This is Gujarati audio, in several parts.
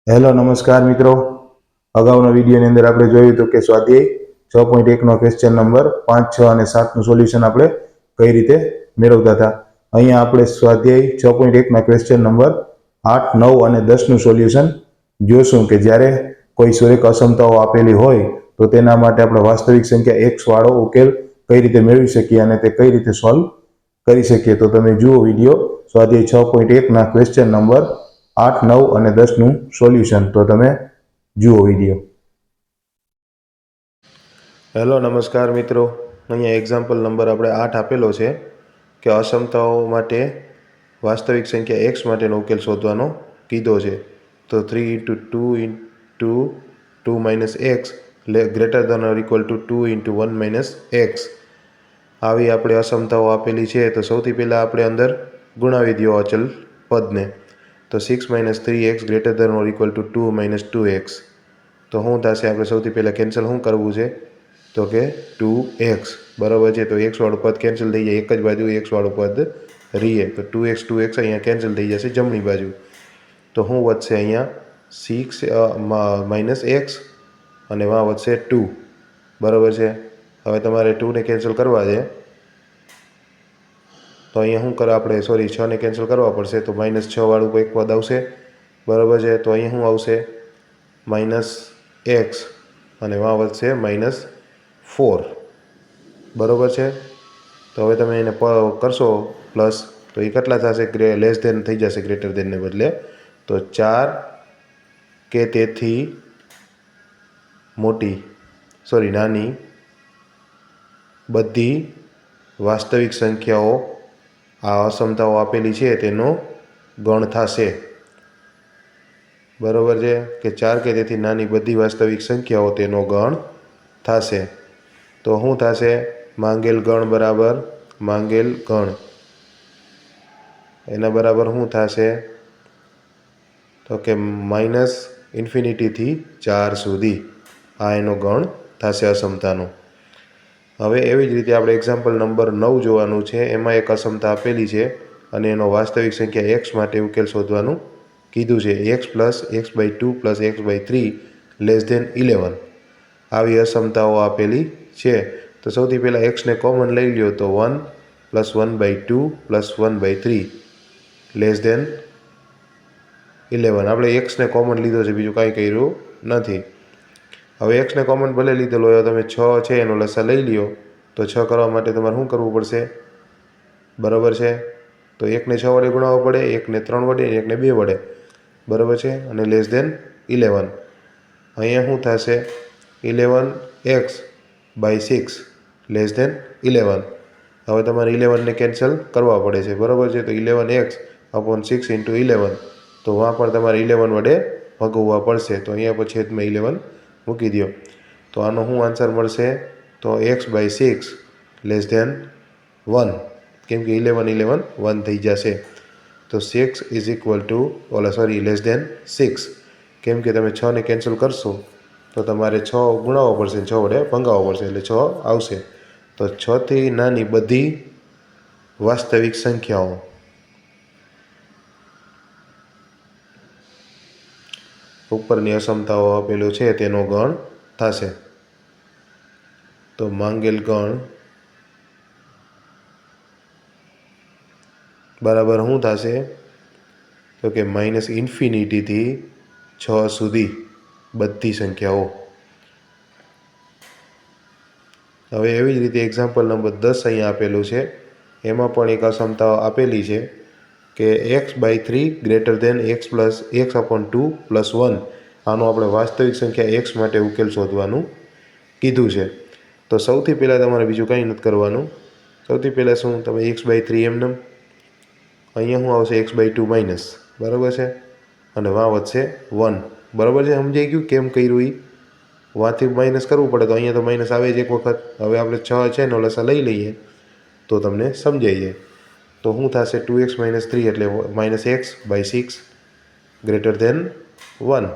હેલો નમસ્કાર મિત્રો, અગાઉના વિડીયોની અંદર આપણે જોયું હતું કે સ્વાધ્યાય 6.1નો ક્વેશ્ચન નંબર 5, 6 અને 7નું સોલ્યુશન આપણે કઈ રીતે મેળવતા હતા. અહીંયા આપણે સ્વાધ્યાય 6.1ના ક્વેશ્ચન નંબર 8, 9 અને 10નું સોલ્યુશન જોશું કે જ્યારે કોઈ સુરેખ અસમતાઓ આપેલી હોય તો તેના માટે આપણે વાસ્તવિક સંખ્યા x વાળો ઉકેલ કઈ રીતે મેળવી શકીએ અને તે કઈ રીતે સોલ્વ કરી શકીએ. તો તમે જુઓ વિડીયો સ્વાધ્યાય 6.1ના ક્વેશ્ચન નંબર 8, 9 અને 10નું સોલ્યુશન. તો તમે જુઓ વિડીયો. હેલો નમસ્કાર મિત્રો, અહીંયા એક્ઝામ્પલ નંબર આપણે 8 આપેલો છે કે અસમતાઓ માટે વાસ્તવિક સંખ્યા x માટેનો ઉકેલ શોધવાનો કીધો છે. તો 3 × 2 × 2 - x greater than or equal to 2 × 1 - x આવી આપણે અસમતાઓ આપેલી છે. તો સૌથી પહેલાં આપણે અંદર ગુણાવી દો અચલ પદને. તો 6 - 3x greater than or equal to 2 - 2x. તો શું થશે? આપણે સૌથી પહેલાં કેન્સલ શું કરવું છે? તો કે 2x બરાબર છે. તો x વાળું પદ કેન્સલ થઈ જાય, એક જ બાજુ x વાળું પદ રહીએ. તો 2x અહીંયા કેન્સલ થઈ જશે જમણી બાજુ. તો શું વધશે? અહીંયા 6 - x અને વાં વધશે 2 બરાબર છે. હવે તમારે 2ને કેન્સલ કરવા છે તો અહીંયા શું કરે? આપણે 6ને કેન્સલ કરવા પડશે. તો -6 વાળું એક પદ આવશે બરાબર છે. તો અહીંયા શું આવશે? -x અને વાં વધશે -4 બરાબર છે. તો હવે તમે એને કરશો પ્લસ, તો એ કેટલા થશે? લેસ ધેન થઈ જશે ગ્રેટર ધેનને બદલે. તો 4 કે તેથી નાની બધી વાસ્તવિક સંખ્યાઓ આ અસમતાઓ આપેલી છે તેનો ગણ થશે બરાબર છે. કે 4 કે તેથી નાની બધી વાસ્તવિક સંખ્યાઓ તેનો ગણ થશે. તો શું થશે? માંગેલ ગણ બરાબર માંગેલ ગણ એના બરાબર શું થશે? તો કે -∞ થી 4 સુધી આ એનો ગણ થશે અસમતાનો. હવે એવી જ રીતે આપણે એક્ઝામ્પલ નંબર 9 જોવાનું છે. એમાં એક અસમતા આપેલી છે અને એનો વાસ્તવિક સંખ્યા x માટે ઉકેલ શોધવાનું કીધું છે. x + x/2 + x/3 < 11 આવી અસમતાઓ આપેલી છે. તો સૌથી પહેલાં xને કોમન લઈ લ્યો. તો 1 + 1/2 + 1/3 < 11. આપણે xને કોમન લીધો છે, બીજું કાંઈ કર્યું નથી. હવે xને કોમન ભલે લીધેલો હોય, તમે 6 છે એનો લસા લઈ લ્યો. તો 6 કરવા માટે તમારે શું કરવું પડશે? બરાબર છે. તો 1ને 6 વડે ગુણાવવો પડે, 1ને 3 વડે, 1ને 2 વડે બરાબર છે. અને < 11. અહીંયા શું થશે? 11x/6 < 11. હવે તમારે 11ને કેન્સલ કરવા પડે છે બરાબર છે. તો 11x/6 × 11. તો વાં પણ તમારે 11 વડે ભગાવવા પડશે. તો અહીંયા પછી છેદમાં 11 મૂકી દો. તો આનો શું આન્સર મળશે? તો x/6 < 1, કેમ કે 11 1 થઈ જશે. તો 6 < 6, કેમ કે તમે 6ને કેન્સલ કરશો તો તમારે 6 ગુણાવવો પડશે, 6 વડે ભંગાવવો પડશે એટલે 6 આવશે. તો 6 થી નાની બધી વાસ્તવિક સંખ્યાઓ ઉપરની અસમતાઓ આપેલું છે તેનો ગણ થશે. તો માંગેલ ગણ બરાબર શું થશે? તો કે -∞ થી 6 સુધી બધી સંખ્યાઓ. હવે એવી જ રીતે એક્ઝામ્પલ નંબર 10 અહીંયા આપેલું છે. એમાં પણ એક અસમતા આપેલી છે કે x/3 < x + x/2 + 1 આનો આપણે વાસ્તવિક સંખ્યા x માટે ઉકેલ શોધવાનું કીધું છે. તો સૌથી પહેલાં તમારે બીજું કંઈ નથી કરવાનું. સૌથી પહેલાં શું? તમે x/3 એમને અહીંયા શું આવશે? x/2 માઇનસ બરાબર છે. અને વાં વધશે 1 બરાબર છે. સમજાઈ ગયું કેમ કર્યું? વાંથી માઇનસ કરવું પડે તો અહીંયા તો માઇનસ આવે જ એક વખત. હવે આપણે 6 છે એનો લસા લઈ લઈએ તો તમને સમજાઈ જાય. તો શું થશે? 2x - 3 એટલે -x/6 < 1.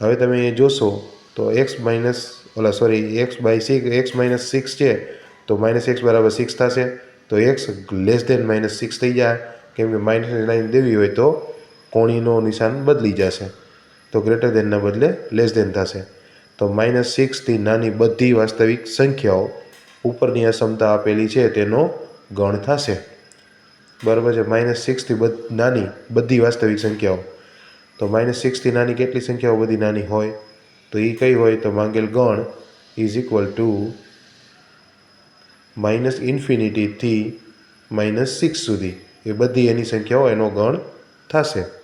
હવે તમે જોશો તો x - 6 છે તો -x = 6 થશે. તો x < -6 થઈ જાય, કેમ કે માઇનસની લાઈન દેવી હોય તો કોણીનો નિશાન બદલી જશે, તો ગ્રેટર દેનના બદલે લેસ દેન થશે. તો -6થી નાની બધી વાસ્તવિક સંખ્યાઓ ઉપરની અસમતા આપેલી છે તેનો ગણ થશે. બરાબર છે. -6થી નાની બધી વાસ્તવિક સંખ્યાઓ. તો -6થી નાની કેટલી સંખ્યાઓ બધી નાની હોય? તો એ કઈ હોય? તો માંગેલ ગણ ઇઝ ઇક્વલ ટુ -∞થી -6 સુધી એ બધી એની સંખ્યાઓ એનો ગણ થશે.